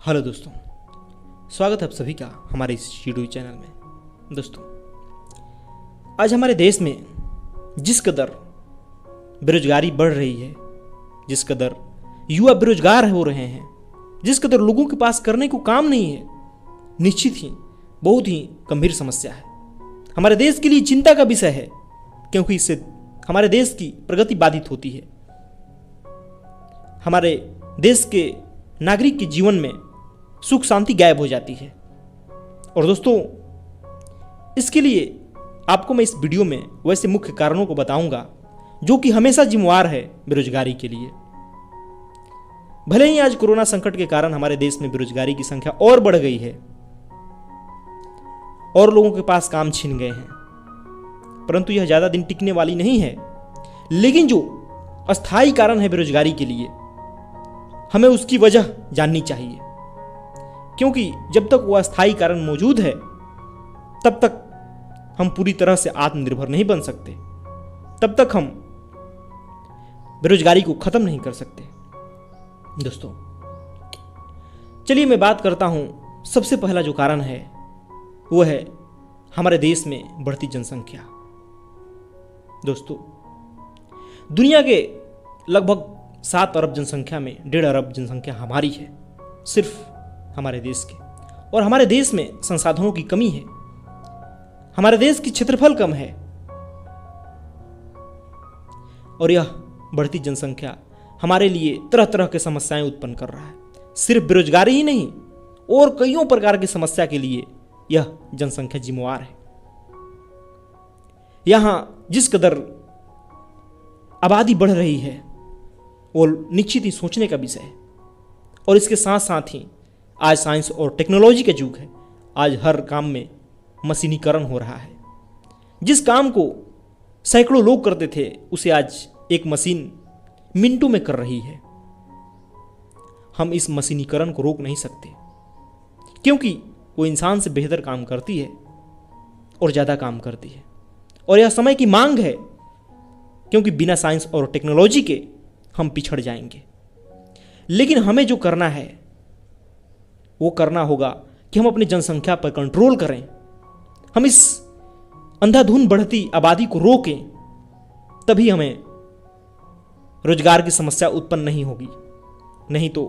Hello दोस्तों, स्वागत है आप सभी का हमारे इस यूट्यूब चैनल में। दोस्तों, आज हमारे देश में जिस कदर बेरोजगारी बढ़ रही है, जिस कदर युवा बेरोजगार हो रहे हैं, जिस कदर लोगों के पास करने को काम नहीं है, निश्चित ही बहुत ही गंभीर समस्या है। हमारे देश के लिए चिंता का विषय है, क्योंकि इससे हमारे देश की प्रगति बाधित होती है। हमारे देश के नागरिक के जीवन में सुख शांति गायब हो जाती है। और दोस्तों, इसके लिए आपको मैं इस वीडियो में वैसे मुख्य कारणों को बताऊंगा जो कि हमेशा जिम्मेवार है बेरोजगारी के लिए। भले ही आज कोरोना संकट के कारण हमारे देश में बेरोजगारी की संख्या और बढ़ गई है और लोगों के पास काम छिन गए हैं, परंतु यह ज्यादा दिन टिकने वाली नहीं है। लेकिन जो अस्थायी कारण है बेरोजगारी के लिए, हमें उसकी वजह जाननी चाहिए, क्योंकि जब तक वह अस्थायी कारण मौजूद है तब तक हम पूरी तरह से आत्मनिर्भर नहीं बन सकते, तब तक हम बेरोजगारी को खत्म नहीं कर सकते। दोस्तों, चलिए मैं बात करता हूं। सबसे पहला जो कारण है वो है हमारे देश में बढ़ती जनसंख्या। दोस्तों, दुनिया के लगभग 7 अरब जनसंख्या में 1.5 अरब जनसंख्या हमारी है, सिर्फ हमारे देश के। और हमारे देश में संसाधनों की कमी है, हमारे देश की क्षेत्रफल कम है, और यह बढ़ती जनसंख्या हमारे लिए तरह तरह के समस्याएं उत्पन्न कर रहा है। सिर्फ बेरोजगारी ही नहीं, और कईयों प्रकार की समस्या के लिए यह जनसंख्या जिम्मेवार है। यहां जिस कदर आबादी बढ़ रही है वो निश्चित ही सोचने का विषय है। और इसके साथ साथ ही आज साइंस और टेक्नोलॉजी का युग है। आज हर काम में मशीनीकरण हो रहा है। जिस काम को सैकड़ों लोग करते थे, उसे आज एक मशीन मिनटों में कर रही है। हम इस मशीनीकरण को रोक नहीं सकते, क्योंकि वो इंसान से बेहतर काम करती है और ज़्यादा काम करती है। और यह समय की मांग है, क्योंकि बिना साइंस और टेक्नोलॉजी के हम पिछड़ जाएंगे। लेकिन हमें जो करना है वो करना होगा कि हम अपनी जनसंख्या पर कंट्रोल करें। हम इस अंधाधुंध बढ़ती आबादी को रोकें, तभी हमें रोजगार की समस्या उत्पन्न नहीं होगी। नहीं तो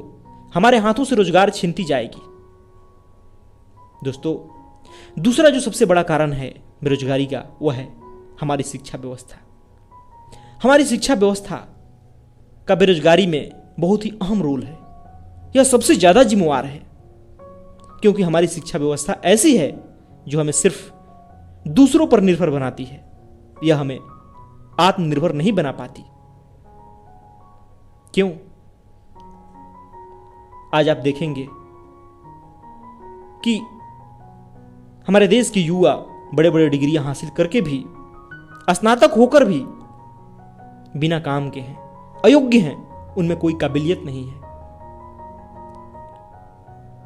हमारे हाथों से रोजगार छीनती जाएगी। दोस्तों, दूसरा जो सबसे बड़ा कारण है बेरोजगारी का, वह है हमारी शिक्षा व्यवस्था। हमारी शिक्षा व्यवस्था का बेरोजगारी में बहुत ही अहम रोल है। यह सबसे ज्यादा जिम्मेवार है, क्योंकि हमारी शिक्षा व्यवस्था ऐसी है जो हमें सिर्फ दूसरों पर निर्भर बनाती है। यह हमें आत्मनिर्भर नहीं बना पाती। क्यों? आज आप देखेंगे कि हमारे देश के युवा बड़े बड़े डिग्रियां हासिल करके भी, स्नातक होकर भी बिना काम के हैं, अयोग्य हैं। उनमें कोई काबिलियत नहीं है।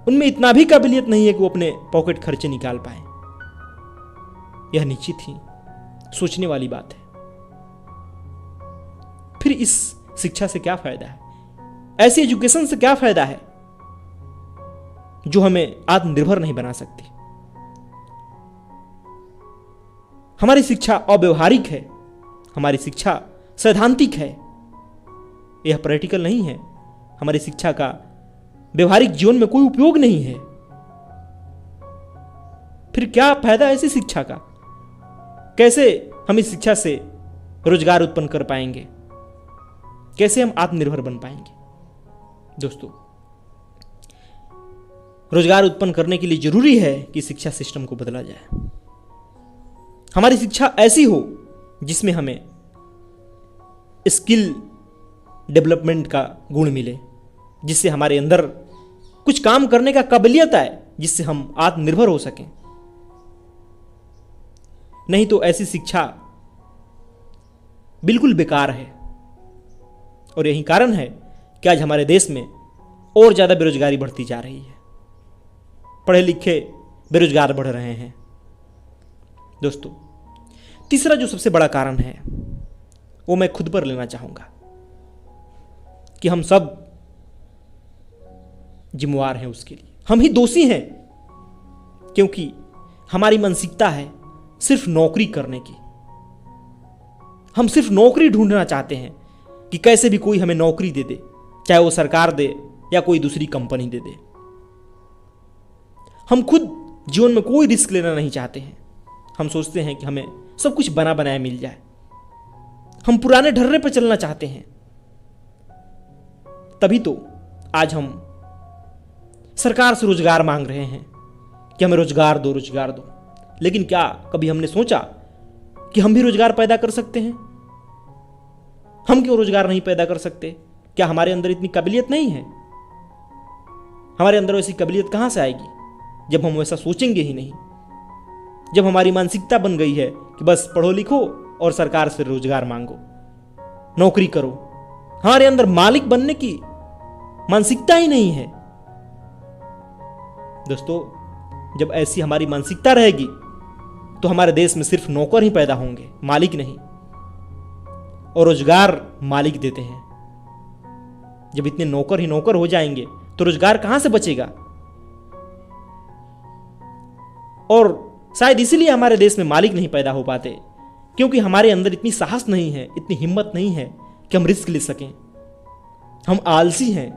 उनमें इतना भी काबिलियत नहीं है कि वो अपने पॉकेट खर्चे निकाल पाए। यह निश्चित ही सोचने वाली बात है। फिर इस शिक्षा से क्या फायदा है? ऐसी एजुकेशन से क्या फायदा है जो हमें आत्मनिर्भर नहीं बना सकती? हमारी शिक्षा अव्यवहारिक है, हमारी शिक्षा सैद्धांतिक है, यह प्रैक्टिकल नहीं है। हमारी शिक्षा का व्यवहारिक जीवन में कोई उपयोग नहीं है। फिर क्या फायदा ऐसी शिक्षा का? कैसे हम इस शिक्षा से रोजगार उत्पन्न कर पाएंगे? कैसे हम आत्मनिर्भर बन पाएंगे? दोस्तों, रोजगार उत्पन्न करने के लिए जरूरी है कि शिक्षा सिस्टम को बदला जाए। हमारी शिक्षा ऐसी हो जिसमें हमें स्किल डेवलपमेंट का गुण मिले, जिससे हमारे अंदर कुछ काम करने का काबिलियत आए, जिससे हम आत्मनिर्भर हो सकें। नहीं तो ऐसी शिक्षा बिल्कुल बेकार है। और यही कारण है कि आज हमारे देश में और ज्यादा बेरोजगारी बढ़ती जा रही है। पढ़े लिखे बेरोजगार बढ़ रहे हैं। दोस्तों, तीसरा जो सबसे बड़ा कारण है वो मैं खुद पर लेना चाहूंगा कि हम सब जिम्मेवार हैं उसके लिए, हम ही दोषी हैं, क्योंकि हमारी मानसिकता है सिर्फ नौकरी करने की। हम सिर्फ नौकरी ढूंढना चाहते हैं कि कैसे भी कोई हमें नौकरी दे दे, चाहे वो सरकार दे या कोई दूसरी कंपनी दे दे। हम खुद जीवन में कोई रिस्क लेना नहीं चाहते हैं। हम सोचते हैं कि हमें सब कुछ बना बनाया मिल जाए। हम पुराने ढर्रे पर चलना चाहते हैं। तभी तो आज हम सरकार से रोजगार मांग रहे हैं कि हमें रोजगार दो, रोजगार दो। लेकिन क्या कभी हमने सोचा कि हम भी रोजगार पैदा कर सकते हैं? हम क्यों रोजगार नहीं पैदा कर सकते? क्या हमारे अंदर इतनी काबिलियत नहीं है? हमारे अंदर वैसी काबिलियत कहां से आएगी जब हम वैसा सोचेंगे ही नहीं? जब हमारी मानसिकता बन गई है कि बस पढ़ो लिखो और सरकार से रोजगार मांगो, नौकरी करो। हमारे अंदर मालिक बनने की मानसिकता ही नहीं है। दोस्तों, जब ऐसी हमारी मानसिकता रहेगी तो हमारे देश में सिर्फ नौकर ही पैदा होंगे, मालिक नहीं। और रोजगार मालिक देते हैं। जब इतने नौकर ही नौकर हो जाएंगे तो रोजगार कहां से बचेगा? और शायद इसीलिए हमारे देश में मालिक नहीं पैदा हो पाते, क्योंकि हमारे अंदर इतनी साहस नहीं है, इतनी हिम्मत नहीं है कि हम रिस्क ले सकें। हम आलसी हैं।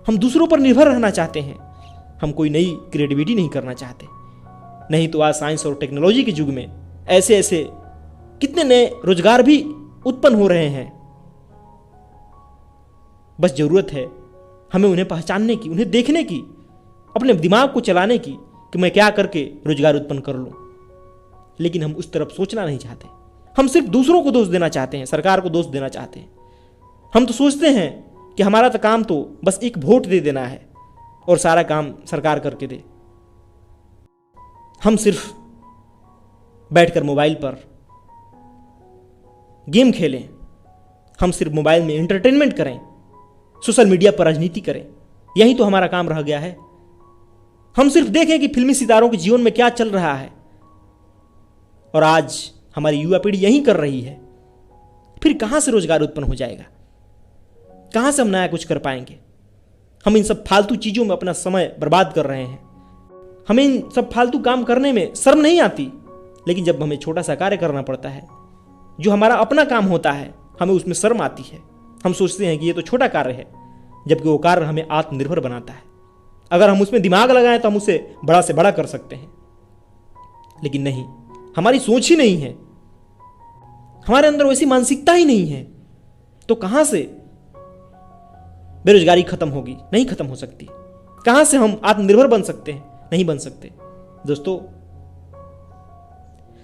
हम दूसरों पर निर्भर रहना चाहते हैं। हम कोई नई क्रिएटिविटी नहीं करना चाहते। नहीं तो आज साइंस और टेक्नोलॉजी के युग में ऐसे ऐसे कितने नए रोजगार भी उत्पन्न हो रहे हैं। बस जरूरत है हमें उन्हें पहचानने की, उन्हें देखने की, अपने दिमाग को चलाने की कि मैं क्या करके रोजगार उत्पन्न कर लूं। लेकिन हम उस तरफ सोचना नहीं चाहते। हम सिर्फ दूसरों को दोष देना चाहते हैं, सरकार को दोष देना चाहते हैं। हम तो सोचते हैं कि हमारा तो काम तो बस एक वोट दे देना है और सारा काम सरकार करके दे। हम सिर्फ बैठकर मोबाइल पर गेम खेलें, हम सिर्फ मोबाइल में एंटरटेनमेंट करें, सोशल मीडिया पर राजनीति करें, यही तो हमारा काम रह गया है। हम सिर्फ देखें कि फिल्मी सितारों के जीवन में क्या चल रहा है, और आज हमारी युवा पीढ़ी यही कर रही है। फिर कहां से रोजगार उत्पन्न हो जाएगा? कहां से हम नया कुछ कर पाएंगे? हम इन सब फालतू चीजों में अपना समय बर्बाद कर रहे हैं। हमें इन सब फालतू काम करने में शर्म नहीं आती, लेकिन जब हमें छोटा सा कार्य करना पड़ता है, जो हमारा अपना काम होता है, हमें उसमें शर्म आती है। हम सोचते हैं कि ये तो छोटा कार्य है, जबकि वो कार्य हमें आत्मनिर्भर बनाता है। अगर हम उसमें दिमाग लगाएं तो हम उसे बड़ा से बड़ा कर सकते हैं। लेकिन नहीं, हमारी सोच ही नहीं है, हमारे अंदर वैसी मानसिकता ही नहीं है। तो कहां से बेरोजगारी खत्म होगी? नहीं खत्म हो सकती। कहां से हम आत्मनिर्भर बन सकते हैं? नहीं बन सकते। दोस्तों,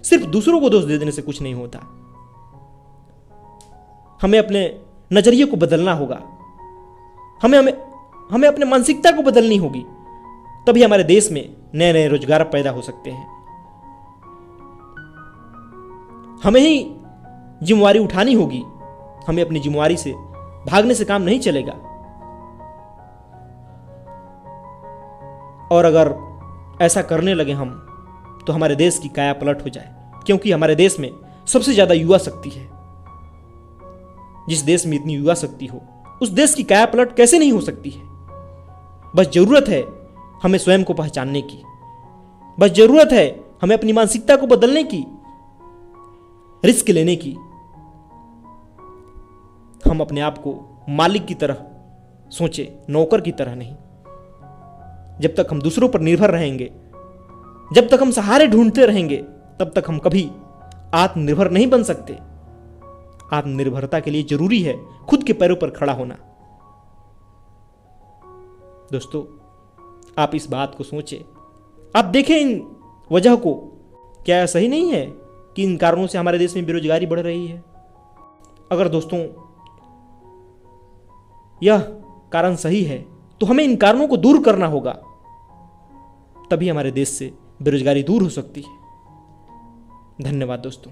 सिर्फ दूसरों को दोष दे देने से कुछ नहीं होता। हमें अपने नजरिए को बदलना होगा। हमें अपने मानसिकता को बदलनी होगी। तभी हमारे देश में नए नए रोजगार पैदा हो सकते हैं। हमें ही जिम्मेवारी उठानी होगी। हमें अपनी जिम्मेवारी से भागने से काम नहीं चलेगा। और अगर ऐसा करने लगे हम, तो हमारे देश की काया पलट हो जाए, क्योंकि हमारे देश में सबसे ज्यादा युवा शक्ति है। जिस देश में इतनी युवा शक्ति हो, उस देश की काया पलट कैसे नहीं हो सकती है? बस जरूरत है हमें स्वयं को पहचानने की। बस जरूरत है हमें अपनी मानसिकता को बदलने की, रिस्क लेने की। हम अपने आप को मालिक की तरह सोचे, नौकर की तरह नहीं। जब तक हम दूसरों पर निर्भर रहेंगे, जब तक हम सहारे ढूंढते रहेंगे, तब तक हम कभी आत्मनिर्भर नहीं बन सकते। आत्मनिर्भरता के लिए जरूरी है खुद के पैरों पर खड़ा होना। दोस्तों, आप इस बात को सोचें, आप देखें इन वजह को। क्या सही नहीं है कि इन कारणों से हमारे देश में बेरोजगारी बढ़ रही है? अगर दोस्तों यह कारण सही है, तो हमें इन कारणों को दूर करना होगा। तभी हमारे देश से बेरोजगारी दूर हो सकती है। धन्यवाद दोस्तों।